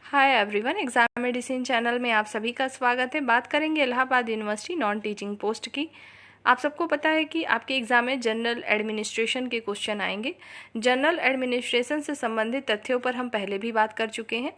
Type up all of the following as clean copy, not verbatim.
Hi everyone, exam medicine channel में आप सभी का स्वागत है। बात करेंगे Allahabad university non teaching post की। आप सबको पता है कि आपके एग्जाम में जनरल एडमिनिस्ट्रेशन के क्वेश्चन आएंगे। जनरल एडमिनिस्ट्रेशन से संबंधित तथ्यों पर हम पहले भी बात कर चुके हैं।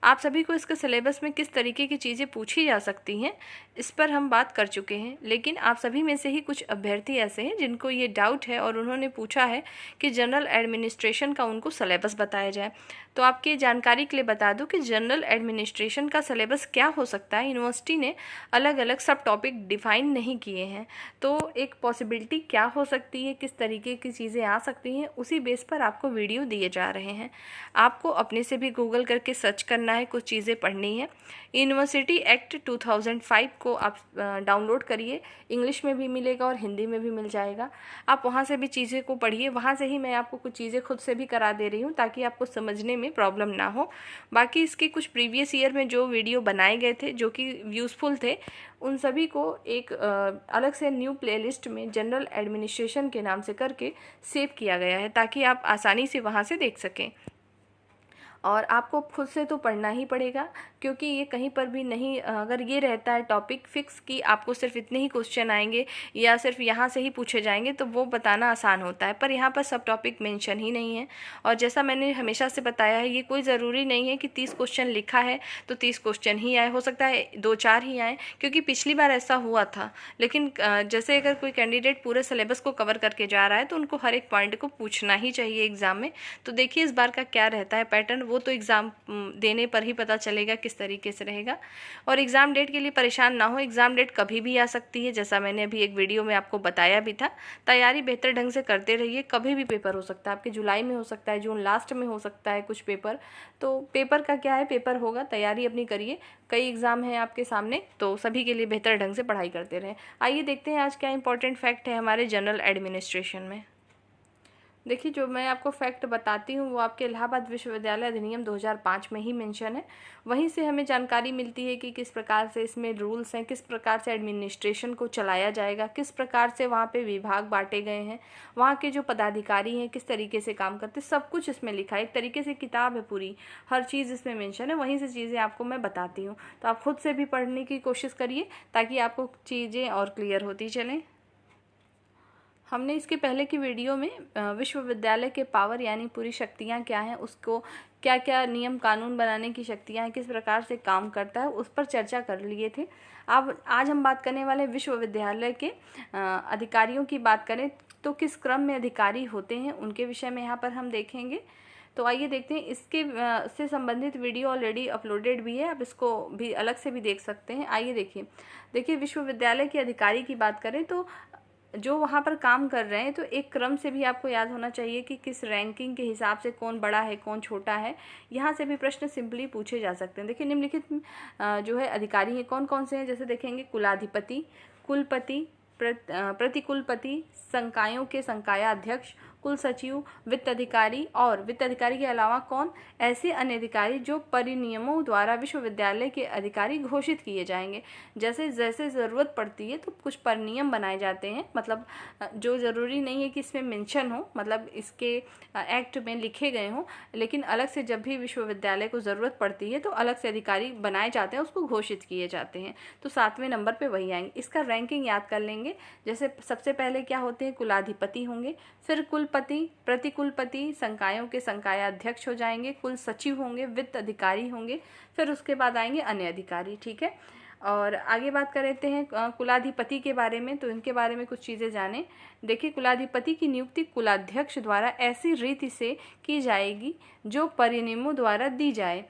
आप सभी को इसके सिलेबस में किस तरीके की चीज़ें पूछी जा सकती हैं, इस पर हम बात कर चुके हैं। लेकिन आप सभी में से ही कुछ अभ्यर्थी ऐसे हैं जिनको ये डाउट है और उन्होंने पूछा है कि जनरल एडमिनिस्ट्रेशन का उनको सिलेबस बताया जाए। तो आपकी जानकारी के लिए बता दूं कि जनरल एडमिनिस्ट्रेशन का सिलेबस क्या हो सकता है। यूनिवर्सिटी ने अलग अलग सब टॉपिक डिफाइन नहीं किए हैं, तो एक पॉसिबिलिटी क्या हो सकती है, किस तरीके की चीज़ें आ सकती हैं, उसी बेस पर आपको वीडियो दिए जा रहे हैं। आपको अपने से भी गूगल करके सर्च करना है, कुछ चीज़ें पढ़नी है। यूनिवर्सिटी एक्ट 2005 को आप डाउनलोड करिए, इंग्लिश में भी मिलेगा और हिंदी में भी मिल जाएगा। आप वहाँ से भी चीज़ें को पढ़िए। वहाँ से ही मैं आपको कुछ चीज़ें खुद से भी करा दे रही हूँ ताकि आपको समझने में प्रॉब्लम ना हो। बाकी इसके कुछ प्रीवियस ईयर में जो वीडियो बनाए गए थे जो कि यूज़फुल थे, उन सभी को एक अलग से न्यू प्लेलिस्ट में जनरल एडमिनिस्ट्रेशन के नाम से करके सेव किया गया है ताकि आप आसानी से वहाँ से देख सकें। और आपको खुद से तो पढ़ना ही पड़ेगा, क्योंकि ये कहीं पर भी नहीं, अगर ये रहता है टॉपिक फिक्स कि आपको सिर्फ इतने ही क्वेश्चन आएंगे या सिर्फ यहाँ से ही पूछे जाएंगे, तो वो बताना आसान होता है। पर यहाँ पर सब टॉपिक मेंशन ही नहीं है। और जैसा मैंने हमेशा से बताया है, ये कोई ज़रूरी नहीं है कि 30 क्वेश्चन लिखा है तो 30 क्वेश्चन ही आए, हो सकता है 2-4 ही आए, क्योंकि पिछली बार ऐसा हुआ था। लेकिन जैसे अगर कोई कैंडिडेट पूरे सिलेबस को कवर करके जा रहा है तो उनको हर एक पॉइंट को पूछना ही चाहिए एग्जाम में। तो देखिए इस बार का क्या रहता है पैटर्न, वो तो एग्ज़ाम देने पर ही पता चलेगा किस तरीके से रहेगा। और एग्ज़ाम डेट के लिए परेशान ना हो, एग्ज़ाम डेट कभी भी आ सकती है, जैसा मैंने अभी एक वीडियो में आपको बताया भी था। तैयारी बेहतर ढंग से करते रहिए, कभी भी पेपर हो सकता है, आपके जुलाई में हो सकता है, जून लास्ट में हो सकता है कुछ पेपर। तो पेपर का क्या है, पेपर होगा, तैयारी अपनी करिए। कई एग्ज़ाम हैं आपके सामने, तो सभी के लिए बेहतर ढंग से पढ़ाई करते रहें। आइए देखते हैं आज क्या इंपॉर्टेंट फैक्ट है हमारे जनरल एडमिनिस्ट्रेशन में। देखिए, जो मैं आपको फैक्ट बताती हूँ वो आपके इलाहाबाद विश्वविद्यालय अधिनियम 2005 में ही मेंशन है। वहीं से हमें जानकारी मिलती है कि किस प्रकार से इसमें रूल्स हैं, किस प्रकार से एडमिनिस्ट्रेशन को चलाया जाएगा, किस प्रकार से वहाँ पे विभाग बांटे गए हैं, वहाँ के जो पदाधिकारी हैं किस तरीके से काम करते हैं, सब कुछ इसमें लिखा है। एक तरीके से किताब है पूरी, हर चीज़ इसमें मेंशन है। वहीं से चीज़ें आपको मैं बताती हूँ, तो आप खुद से भी पढ़ने की कोशिश करिए ताकि आपको चीज़ें और क्लियर होती चलें। हमने इसके पहले की वीडियो में विश्वविद्यालय के पावर यानी पूरी शक्तियां क्या हैं, उसको क्या क्या नियम कानून बनाने की शक्तियां हैं, किस प्रकार से काम करता है, उस पर चर्चा कर लिए थे। अब आज हम बात करने वाले विश्वविद्यालय के अधिकारियों की बात करें तो किस क्रम में अधिकारी होते हैं उनके विषय में यहाँ पर हम देखेंगे। तो आइए देखते हैं। इसके से संबंधित वीडियो ऑलरेडी अपलोडेड भी है, आप इसको भी अलग से भी देख सकते हैं। आइए देखिए विश्वविद्यालय के अधिकारी की बात करें तो जो वहाँ पर काम कर रहे हैं, तो एक क्रम से भी आपको याद होना चाहिए कि किस रैंकिंग के हिसाब से कौन बड़ा है कौन छोटा है। यहाँ से भी प्रश्न सिंपली पूछे जा सकते हैं। देखिए निम्नलिखित जो है अधिकारी हैं कौन कौन से हैं, जैसे देखेंगे कुलाधिपति, कुलपति, प्रतिकुलपति, संकायों के संकायाध्यक्ष, कुल सचिव, वित्त अधिकारी, और वित्त अधिकारी के अलावा कौन, ऐसे अन्य अधिकारी जो परिनियमों द्वारा विश्वविद्यालय के अधिकारी घोषित किए जाएंगे। जैसे जैसे ज़रूरत पड़ती है तो कुछ परिनियम बनाए जाते हैं, मतलब जो ज़रूरी नहीं है कि इसमें मेंशन हो, मतलब इसके एक्ट में लिखे गए हों, लेकिन अलग से जब भी विश्वविद्यालय को ज़रूरत पड़ती है तो अलग से अधिकारी बनाए जाते हैं, उसको घोषित किए जाते हैं। तो 7वें नंबर पर वही आएंगे। इसका रैंकिंग याद कर लेंगे। जैसे सबसे पहले क्या होते हैं, कुलाधिपति होंगे, फिर कुलपति, प्रतिकुलपति, संकायों के संकायाध्यक्ष हो जाएंगे, कुल सचिव होंगे, वित्त अधिकारी होंगे, फिर उसके बाद आएंगे अन्य अधिकारी। ठीक है, और आगे बात कर लेते हैं कुलाधिपति के बारे में। तो इनके बारे में कुछ चीज़ें जानें। देखिए, कुलाधिपति की नियुक्ति कुलाध्यक्ष द्वारा ऐसी रीति से की जाएगी जो परिनियमों द्वारा दी जाए।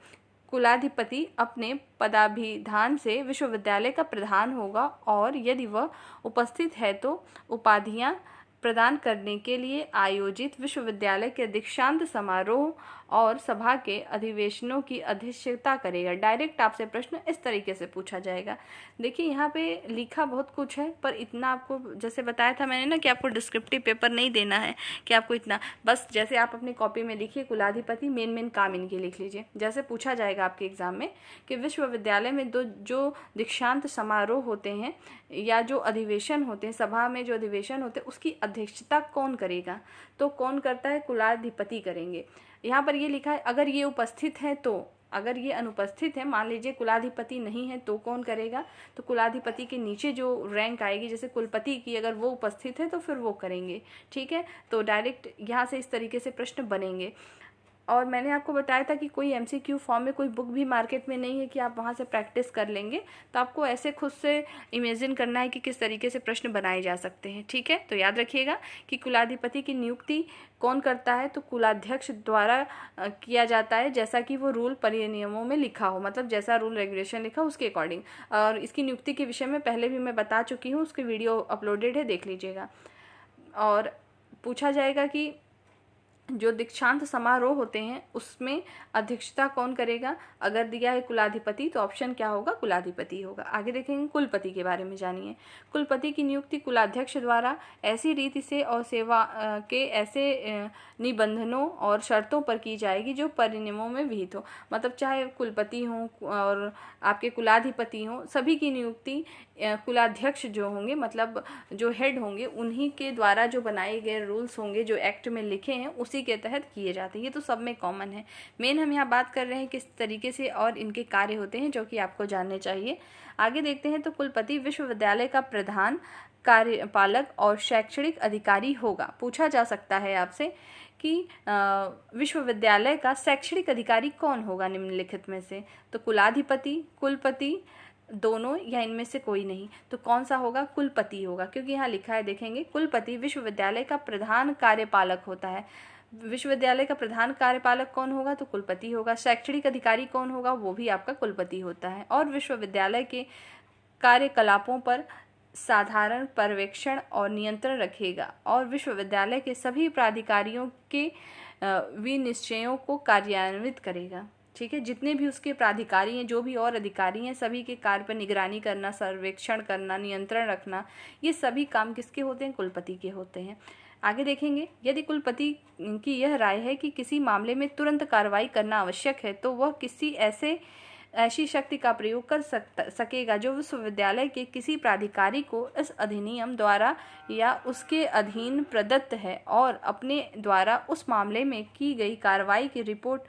कुलाधिपति अपने पदाभिधान से विश्वविद्यालय का प्रधान होगा और यदि वह उपस्थित है तो उपाधियां प्रदान करने के लिए आयोजित विश्वविद्यालय के दीक्षांत समारोह और सभा के अधिवेशनों की अध्यक्षता करेगा। डायरेक्ट आपसे प्रश्न इस तरीके से पूछा जाएगा। देखिए यहाँ पे लिखा बहुत कुछ है, पर इतना आपको जैसे बताया था मैंने ना कि आपको डिस्क्रिप्टिव पेपर नहीं देना है कि आपको इतना, बस जैसे आप अपनी कॉपी में लिखिए कुलाधिपति, मेन काम इनके लिख लीजिए। जैसे पूछा जाएगा आपके एग्जाम में कि विश्वविद्यालय में जो दीक्षांत समारोह होते हैं या जो अधिवेशन होते हैं, सभा में जो अधिवेशन होते हैं, उसकी अध्यक्षता कौन करेगा, तो कौन करता है, कुलाधिपति करेंगे। यहाँ पर ये लिखा है अगर ये उपस्थित है तो अगर ये अनुपस्थित है, मान लीजिए कुलाधिपति नहीं है तो कौन करेगा, तो कुलाधिपति के नीचे जो रैंक आएगी, जैसे कुलपति की, अगर वो उपस्थित है तो फिर वो करेंगे। ठीक है, तो डायरेक्ट यहाँ से इस तरीके से प्रश्न बनेंगे। और मैंने आपको बताया था कि कोई MCQ फॉर्म में कोई बुक भी मार्केट में नहीं है कि आप वहाँ से प्रैक्टिस कर लेंगे, तो आपको ऐसे खुद से इमेजिन करना है कि किस तरीके से प्रश्न बनाए जा सकते हैं। ठीक है, तो याद रखिएगा कि कुलाधिपति की नियुक्ति कौन करता है, तो कुलाध्यक्ष द्वारा किया जाता है, जैसा कि वो रूल परिनियमों में लिखा हो, मतलब जैसा रूल रेगुलेशन लिखा हो उसके अकॉर्डिंग। और इसकी नियुक्ति के विषय में पहले भी मैं बता चुकी हूँ, उसकी वीडियो अपलोडेड है, देख लीजिएगा। और पूछा जाएगा कि जो दीक्षांत समारोह होते हैं उसमें अध्यक्षता कौन करेगा, अगर दिया है कुलाधिपति तो ऑप्शन क्या होगा, कुलाधिपति होगा। आगे देखेंगे कुलपति के बारे में जानिए। कुलपति की नियुक्ति कुलाध्यक्ष द्वारा ऐसी रीति से और सेवा के ऐसे निबंधनों और शर्तों पर की जाएगी जो परिनियमों में विहित हो। मतलब चाहे कुलपति हों और आपके कुलाधिपति हों, सभी की नियुक्ति कुलाध्यक्ष जो होंगे, मतलब जो हेड होंगे, उन्हीं के द्वारा जो बनाए गए रूल्स होंगे, जो एक्ट में लिखे हैं, उसी के तहत किए जाते हैं। ये तो सब में कॉमन है। मेन हम यहाँ बात कर रहे हैं किस तरीके से और इनके कार्य होते हैं, जो कि आपको जानने चाहिए। आगे देखते हैं, तो कुलपति विश्वविद्यालय का प्रधान, कार्यपालक और शैक्षणिक अधिकारी होगा। पूछा जा सकता है आपसे कि विश्वविद्यालय का शैक्षणिक अधिकारी कौन होगा निम्नलिखित में से, तो कुलाधिपति, कुलपति, दोनों या इनमें से कोई नहीं। तो कौन सा होगा, कुलपति होगा, क्योंकि यहाँ लिखा है, देखेंगे, कुलपति विश्वविद्यालय का प्रधान कार्यपालक होता है। विश्वविद्यालय का प्रधान कार्यपालक कौन होगा, तो कुलपति होगा। शैक्षणिक अधिकारी कौन होगा, वो भी आपका कुलपति होता है। और विश्वविद्यालय के कार्यकलापों पर साधारण पर्यवेक्षण और नियंत्रण रखेगा और विश्वविद्यालय के सभी प्राधिकारियों के विनिश्चयों को कार्यान्वित करेगा। ठीक है, जितने भी उसके प्राधिकारी हैं, जो भी और अधिकारी हैं, सभी के कार्य पर निगरानी करना, सर्वेक्षण करना, नियंत्रण रखना, ये सभी काम किसके होते हैं, कुलपति के होते हैं। आगे देखेंगे, यदि कुलपति की यह राय है कि किसी मामले में तुरंत कार्रवाई करना आवश्यक है तो वह किसी ऐसी शक्ति का प्रयोग कर सकेगा जो विश्वविद्यालय के किसी प्राधिकारी को इस अधिनियम द्वारा या उसके अधीन प्रदत्त है और अपने द्वारा उस मामले में की गई कार्रवाई की रिपोर्ट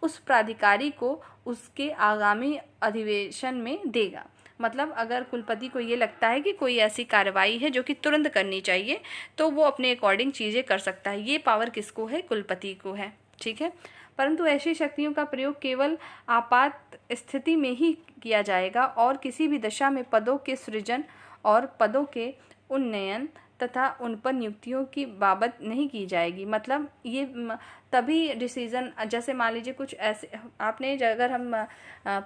उस प्राधिकारी को उसके आगामी अधिवेशन में देगा। मतलब अगर कुलपति को ये लगता है कि कोई ऐसी कार्रवाई है जो कि तुरंत करनी चाहिए, तो वो अपने अकॉर्डिंग चीज़ें कर सकता है। ये पावर किसको है, कुलपति को है। ठीक है, परंतु ऐसी शक्तियों का प्रयोग केवल आपात स्थिति में ही किया जाएगा और किसी भी दशा में पदों के सृजन और पदों के उन्नयन तथा उन पर नियुक्तियों की बाबत नहीं की जाएगी। मतलब ये तभी डिसीजन, जैसे मान लीजिए कुछ ऐसे आपने, अगर हम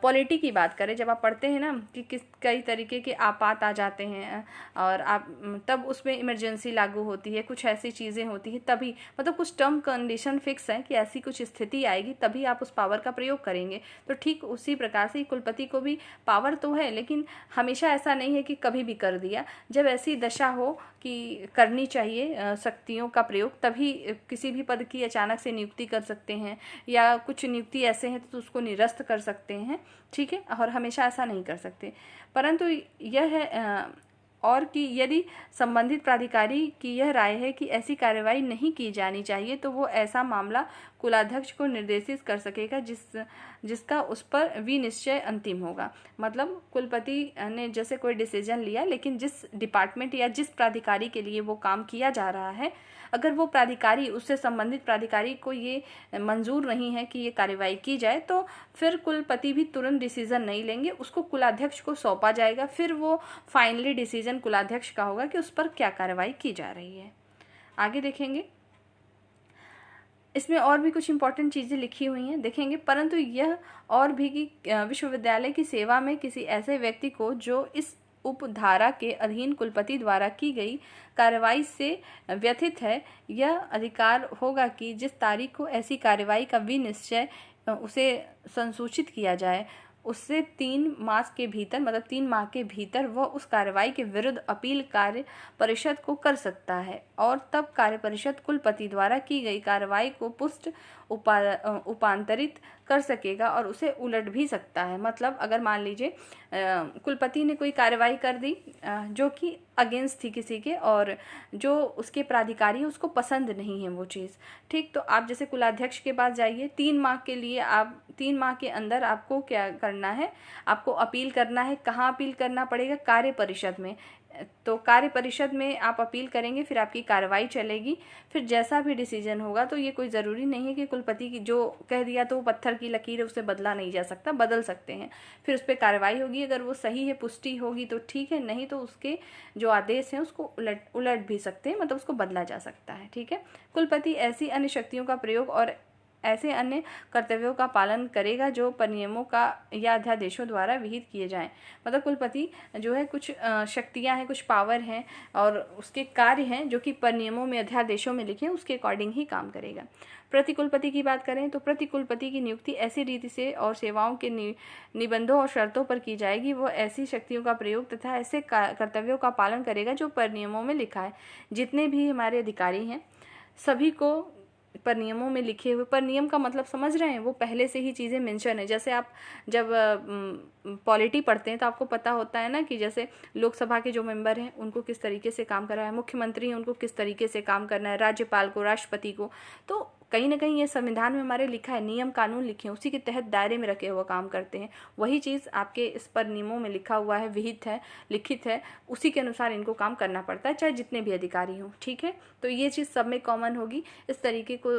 पॉलिटी की बात करें, जब आप पढ़ते हैं ना कि कई तरीके के आपात आ जाते हैं और आप तब उसमें इमरजेंसी लागू होती है, कुछ ऐसी चीज़ें होती हैं, तभी मतलब कुछ टर्म कंडीशन फिक्स है कि ऐसी कुछ स्थिति आएगी तभी आप उस पावर का प्रयोग करेंगे। तो ठीक उसी प्रकार से कुलपति को भी पावर तो है, लेकिन हमेशा ऐसा नहीं है कि कभी भी कर दिया। जब ऐसी दशा हो कि करनी चाहिए शक्तियों का प्रयोग, तभी किसी भी पद की अचानक से नियुक्ति कर सकते हैं, या कुछ नियुक्ति ऐसे हैं तो उसको निरस्त कर सकते हैं। ठीक है, और हमेशा ऐसा नहीं कर सकते। परंतु यह है और कि यदि संबंधित प्राधिकारी की यह राय है कि ऐसी कार्रवाई नहीं की जानी चाहिए तो वो ऐसा मामला कुलाध्यक्ष को निर्देशित कर सकेगा जिसका उस पर विनिश्चय अंतिम होगा। मतलब कुलपति ने जैसे कोई डिसीजन लिया, लेकिन जिस डिपार्टमेंट या जिस प्राधिकारी के लिए वो काम किया जा रहा है, अगर वो प्राधिकारी, उससे संबंधित प्राधिकारी को ये मंजूर नहीं है कि ये कार्रवाई की जाए, तो फिर कुलपति भी तुरंत डिसीजन नहीं लेंगे, उसको कुलाध्यक्ष को सौंपा जाएगा। फिर वो फाइनली डिसीजन कुलाध्यक्ष का होगा कि उस पर क्या कार्रवाई की जा रही है। आगे देखेंगे, इसमें और भी कुछ इंपॉर्टेंट चीज़ें लिखी हुई हैं, देखेंगे। परंतु यह और भी कि विश्वविद्यालय की सेवा में किसी ऐसे व्यक्ति को जो इस उपधारा के अधीन कुलपति द्वारा की गई कार्रवाई से व्यथित है, यह अधिकार होगा कि जिस तारीख को ऐसी कार्रवाई का विनिश्चय उसे संसूचित किया जाए, उससे 3 मास के भीतर, मतलब 3 माह के भीतर वह उस कार्रवाई के विरुद्ध अपील कार्य परिषद को कर सकता है। और तब कार्यपरिषद कुलपति द्वारा की गई कार्रवाई को पुष्ट उपांतरित कर सकेगा और उसे उलट भी सकता है। मतलब अगर मान लीजिए कुलपति ने कोई कार्रवाई कर दी जो कि अगेंस्ट थी किसी के, और जो उसके प्राधिकारी है उसको पसंद नहीं है वो चीज़, ठीक, तो आप जैसे कुलाध्यक्ष के पास जाइए, 3 माह के लिए आप 3 माह के अंदर आपको क्या करना है, आपको अपील करना है। कहाँ अपील करना पड़ेगा? कार्य परिषद में। तो कार्य परिषद में आप अपील करेंगे, फिर आपकी कार्रवाई चलेगी, फिर जैसा भी डिसीजन होगा, तो ये कोई ज़रूरी नहीं है कि कुलपति की जो कह दिया तो वो पत्थर की लकीर है, उसे बदला नहीं जा सकता, बदल सकते हैं। फिर उस पर कार्रवाई होगी, अगर वो सही है, पुष्टि होगी तो ठीक है, नहीं तो उसके जो आदेश हैं उसको उलट भी सकते हैं, मतलब उसको बदला जा सकता है, ठीक है। कुलपति ऐसी अन्य शक्तियों का प्रयोग और ऐसे अन्य कर्तव्यों का पालन करेगा जो परिनियमों का या अध्यादेशों द्वारा विहित किए जाएं। मतलब कुलपति जो है कुछ शक्तियां हैं, कुछ पावर हैं और उसके कार्य हैं जो कि परिनियमों में, अध्यादेशों में लिखे हैं, उसके अकॉर्डिंग ही काम करेगा। प्रतिकुलपति की बात करें तो प्रतिकुलपति की नियुक्ति ऐसी रीति से और सेवाओं के निबंधों और शर्तों पर की जाएगी। वो ऐसी शक्तियों का प्रयोग तथा ऐसे कर्तव्यों का पालन करेगा जो परिनियमों में लिखा है। जितने भी हमारे अधिकारी हैं सभी को पर नियमों में लिखे हुए, पर नियम का मतलब समझ रहे हैं, वो पहले से ही चीज़ें मेंशन है। जैसे आप जब पॉलिटी पढ़ते हैं तो आपको पता होता है ना कि जैसे लोकसभा के जो मेंबर हैं उनको किस तरीके से काम करना है, मुख्यमंत्री हैं उनको किस तरीके से काम करना है, राज्यपाल को, राष्ट्रपति को, तो कहीं ना कहीं ये संविधान में हमारे लिखा है, नियम कानून लिखे हैं, उसी के तहत दायरे में रखे हुए काम करते हैं। वही चीज़ आपके इस पर नियमों में लिखा हुआ है, विहित है, लिखित है, उसी के अनुसार इनको काम करना पड़ता है, चाहे जितने भी अधिकारी हों, ठीक है। तो ये चीज़ सब में कॉमन होगी। इस तरीके को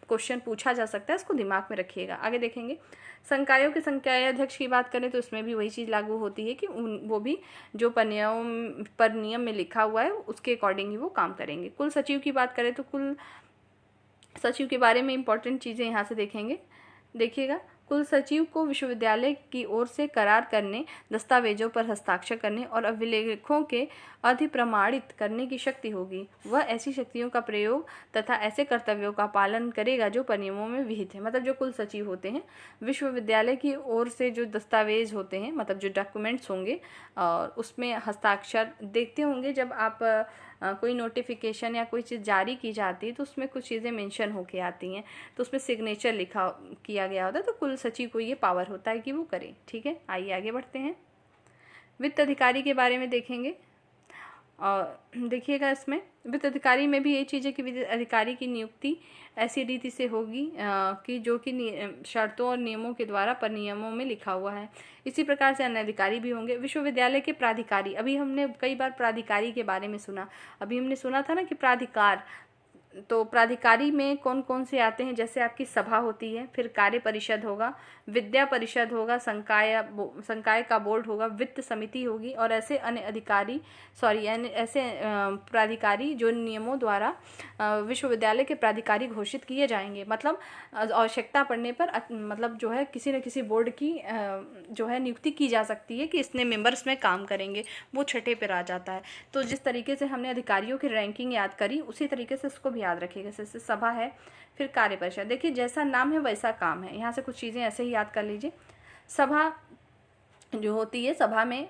क्वेश्चन पूछा जा सकता है, इसको दिमाग में रखिएगा। आगे देखेंगे संकायों के संकायाध्यक्ष की बात करें तो इसमें भी वही चीज़ लागू होती है कि वो भी जो पर नियम में लिखा हुआ है उसके अकॉर्डिंग ही वो काम करेंगे। कुल सचिव की बात करें तो कुल सचिव के बारे में इंपॉर्टेंट चीज़ें यहाँ से देखेंगे। देखिएगा, कुल सचिव को विश्वविद्यालय की ओर से करार करने, दस्तावेजों पर हस्ताक्षर करने और अभिलेखों के अधिप्रमाणित करने की शक्ति होगी। वह ऐसी शक्तियों का प्रयोग तथा ऐसे कर्तव्यों का पालन करेगा जो परिनियमों में विहित है। मतलब जो कुल सचिव होते हैं, विश्वविद्यालय की ओर से जो दस्तावेज होते हैं, मतलब जो डॉक्यूमेंट्स होंगे और उसमें हस्ताक्षर देखते होंगे जब आप कोई नोटिफिकेशन या कोई चीज़ जारी की जाती है तो उसमें कुछ चीज़ें मेंशन होके आती हैं, तो उसमें सिग्नेचर लिखा किया गया होता है, तो कुल सचिव को ये पावर होता है कि वो करे, ठीक है। आइए आगे बढ़ते हैं। वित्त अधिकारी के बारे में देखेंगे और देखिएगा इसमें वित्त अधिकारी में भी ये चीज़ है कि वित्त अधिकारी की नियुक्ति ऐसी रीति से होगी कि जो कि शर्तों और नियमों के द्वारा पर नियमों में लिखा हुआ है। इसी प्रकार से अन्य अधिकारी भी होंगे। विश्वविद्यालय के प्राधिकारी, अभी हमने कई बार प्राधिकारी के बारे में सुना, अभी हमने सुना था ना कि प्राधिकार, तो प्राधिकारी में कौन कौन से आते हैं, जैसे आपकी सभा होती है, फिर कार्य परिषद होगा, विद्या परिषद होगा, संकाय का बोर्ड होगा, वित्त समिति होगी और ऐसे अन्य अधिकारी ऐसे प्राधिकारी जो नियमों द्वारा विश्वविद्यालय के प्राधिकारी घोषित किए जाएंगे। मतलब आवश्यकता पड़ने पर मतलब जो है किसी न किसी बोर्ड की जो है नियुक्ति की जा सकती है कि इसने मेंबर्स में काम करेंगे, वो छठे पर आ जाता है। तो जिस तरीके से हमने अधिकारियों की रैंकिंग याद करी उसी तरीके से इसको भी याद रखिएगा। जैसे सभा है, फिर कार्य परिषद, देखिए जैसा नाम है वैसा काम है, यहाँ से कुछ चीज़ें ऐसे ही याद कर लीजिए। सभा जो होती है, सभा में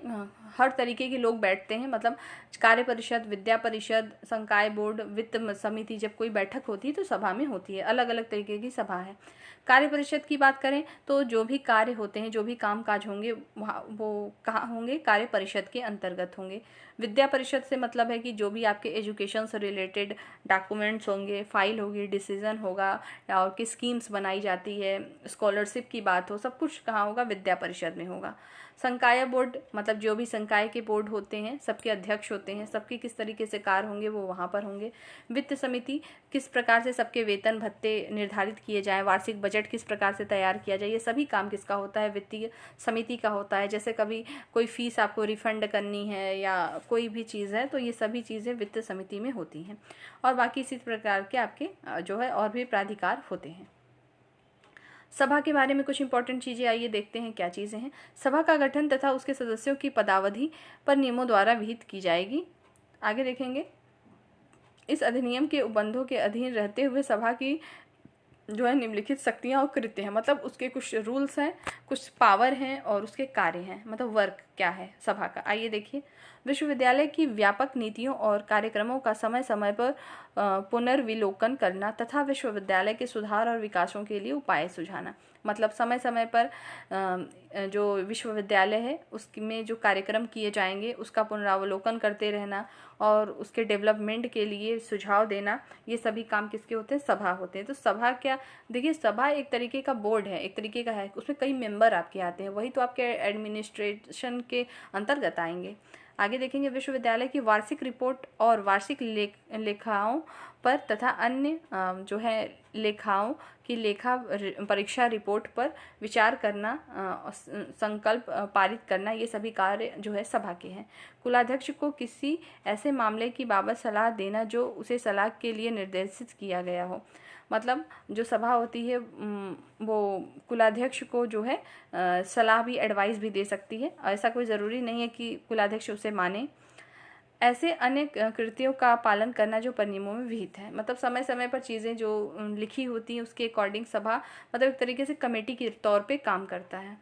हर तरीके के लोग बैठते हैं, मतलब कार्य परिषद, विद्या परिषद, संकाय बोर्ड, वित्त समिति, जब कोई बैठक होती है तो सभा में होती है, अलग अलग तरीके की सभा है। कार्य परिषद की बात करें तो जो भी कार्य होते हैं, जो भी कामकाज होंगे वो कहाँ होंगे, कार्य परिषद के अंतर्गत होंगे। विद्या परिषद से मतलब है कि जो भी आपके एजुकेशन से रिलेटेड डॉक्यूमेंट्स होंगे, फाइल होगी, डिसीजन होगा और की स्कीम्स बनाई जाती है, स्कॉलरशिप की बात हो, सब कुछ कहाँ होगा, विद्या परिषद में होगा। संकाय बोर्ड मतलब जो भी संकाय के बोर्ड होते हैं, सबके अध्यक्ष होते हैं, सबके किस तरीके से कार्य होंगे वो वहाँ पर होंगे। वित्त समिति किस प्रकार से सबके वेतन भत्ते निर्धारित किए जाएं, वार्षिक बजट किस प्रकार से तैयार किया जाए, ये सभी काम किसका होता है, वित्तीय समिति का होता है। जैसे कभी कोई फीस आपको रिफंड करनी है या कोई भी चीज़ है तो ये सभी चीज़ें वित्त समिति में होती हैं। और बाकी इसी प्रकार के आपके जो है और भी प्राधिकार होते हैं। सभा के बारे में कुछ इंपॉर्टेंट चीज़ें आइए देखते हैं क्या चीज़ें हैं। सभा का गठन तथा उसके सदस्यों की पदावधि पर नियमों द्वारा विहित की जाएगी। आगे देखेंगे, इस अधिनियम के उपबंधों के अधीन रहते हुए सभा की जो है निम्नलिखित शक्तियाँ और कृत्य हैं, मतलब उसके कुछ रूल्स हैं, कुछ पावर हैं और उसके कार्य हैं, मतलब वर्क क्या है सभा का। आइए देखिए, विश्वविद्यालय की व्यापक नीतियों और कार्यक्रमों का समय समय पर पुनर्विलोकन करना तथा विश्वविद्यालय के सुधार और विकासों के लिए उपाय सुझाना। मतलब समय समय पर जो विश्वविद्यालय है उसमें जो कार्यक्रम किए जाएंगे उसका पुनरावलोकन करते रहना और उसके डेवलपमेंट के लिए सुझाव देना, ये सभी काम किसके होते हैं? सभा होते हैं। तो सभा क्या, देखिए सभा एक तरीके का बोर्ड है, एक तरीके का है, उसमें कई मेंबर आपके आते हैं, वही तो आपके एडमिनिस्ट्रेशन के अंतर्गत आएंगे। आगे देखेंगे, विश्वविद्यालय की वार्षिक रिपोर्ट और वार्षिक लेखाओं पर तथा अन्य जो है लेखाओं की लेखा परीक्षा रिपोर्ट पर विचार करना, संकल्प पारित करना, ये सभी कार्य जो है सभा के हैं। कुलाध्यक्ष को किसी ऐसे मामले की बाबत सलाह देना जो उसे सलाह के लिए निर्देशित किया गया हो। मतलब जो सभा होती है वो कुलाध्यक्ष को जो है सलाह भी, एडवाइस भी दे सकती है। ऐसा कोई ज़रूरी नहीं है कि कुलाध्यक्ष उसे माने। ऐसे अनेक कृतियों का पालन करना जो परिनियमों में विहित है। मतलब समय समय पर चीज़ें जो लिखी होती हैं उसके अकॉर्डिंग सभा मतलब एक तरीके से कमेटी के तौर पे काम करता है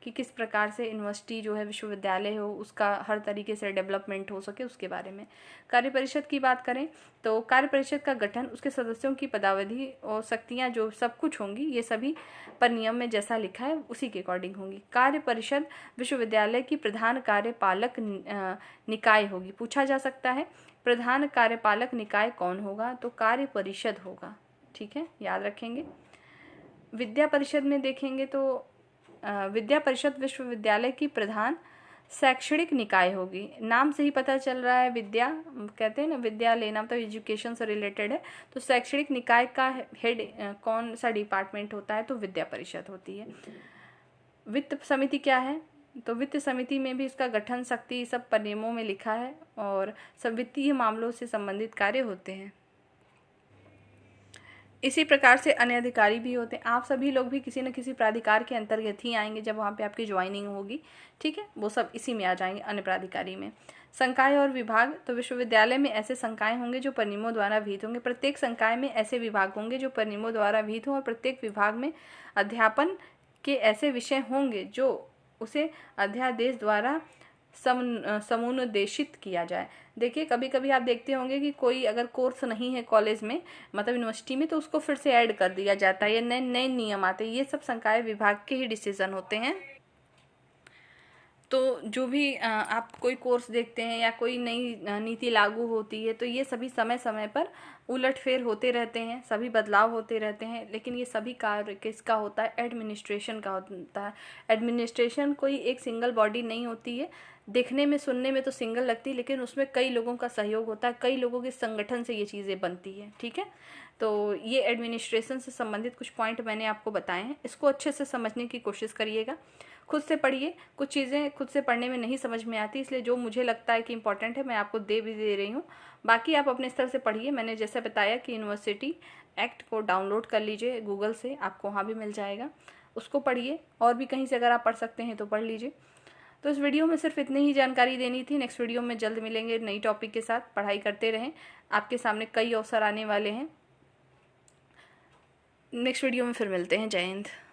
कि किस प्रकार से यूनिवर्सिटी जो है विश्वविद्यालय हो उसका हर तरीके से डेवलपमेंट हो सके उसके बारे में। कार्य परिषद की बात करें तो कार्य परिषद का गठन, उसके सदस्यों की पदावधि और शक्तियां जो सब कुछ होंगी ये सभी पर नियम में जैसा लिखा है उसी के अकॉर्डिंग होंगी। कार्य परिषद विश्वविद्यालय की प्रधान कार्यपालक निकाय होगी। पूछा जा सकता है प्रधान कार्यपालक निकाय कौन होगा? तो कार्य परिषद होगा। ठीक है, याद रखेंगे। विद्या परिषद में देखेंगे तो विद्या परिषद विश्वविद्यालय की प्रधान शैक्षणिक निकाय होगी। नाम से ही पता चल रहा है, विद्या कहते हैं ना, विद्या लेना तो एजुकेशन से रिलेटेड है। तो शैक्षणिक निकाय का हेड कौन सा डिपार्टमेंट होता है? तो विद्या परिषद होती है। वित्त समिति क्या है? तो वित्त समिति में भी इसका गठन, शक्ति, सब परिनियमों में लिखा है और सब वित्तीय मामलों से संबंधित कार्य होते हैं। इसी प्रकार से अन्य अधिकारी भी होते हैं। आप सभी लोग भी किसी न किसी प्राधिकार के अंतर्गत ही आएंगे जब वहाँ पे आपकी ज्वाइनिंग होगी। ठीक है, वो सब इसी में आ जाएंगे, अन्य प्राधिकारी में। संकाय और विभाग, तो विश्वविद्यालय में ऐसे संकाय होंगे जो परिनियमों द्वारा विहित होंगे। प्रत्येक संकाय में ऐसे विभाग होंगे जो परिनियमों द्वारा विहित हों और प्रत्येक विभाग में अध्यापन के ऐसे विषय होंगे जो उसे अध्यादेश द्वारा समुन्देशित किया जाए। देखिए कभी कभी आप देखते होंगे कि कोई अगर कोर्स नहीं है कॉलेज में, मतलब यूनिवर्सिटी में, तो उसको फिर से ऐड कर दिया जाता है या नए नए नियम आते हैं। ये सब संकाय विभाग के ही डिसीजन होते हैं। तो जो भी आप कोई कोर्स देखते हैं या कोई नई नीति लागू होती है तो ये सभी समय समय पर उलटफेर होते रहते हैं, सभी बदलाव होते रहते हैं। लेकिन ये सभी कार्य किसका होता है? एडमिनिस्ट्रेशन का होता है। एडमिनिस्ट्रेशन कोई एक सिंगल बॉडी नहीं होती है। देखने में, सुनने में तो सिंगल लगती है, लेकिन उसमें कई लोगों का सहयोग होता है, कई लोगों के संगठन से ये चीज़ें बनती है। ठीक है, तो ये एडमिनिस्ट्रेशन से संबंधित कुछ पॉइंट मैंने आपको बताए हैं। इसको अच्छे से समझने की कोशिश करिएगा, खुद से पढ़िए। कुछ चीज़ें खुद से पढ़ने में नहीं समझ में आती, इसलिए जो मुझे लगता है कि इंपॉर्टेंट है मैं आपको दे भी दे रही हूँ। बाकी आप अपने स्तर से पढ़िए। मैंने जैसे बताया कि यूनिवर्सिटी एक्ट को डाउनलोड कर लीजिए गूगल से, आपको वहाँ भी मिल जाएगा, उसको पढ़िए। और भी कहीं से अगर आप पढ़ सकते हैं तो पढ़ लीजिए। तो इस वीडियो में सिर्फ इतनी ही जानकारी देनी थी। नेक्स्ट वीडियो में जल्द मिलेंगे नई टॉपिक के साथ। पढ़ाई करते रहें, आपके सामने कई अवसर आने वाले हैं। नेक्स्ट वीडियो में फिर मिलते हैं। जय हिंद।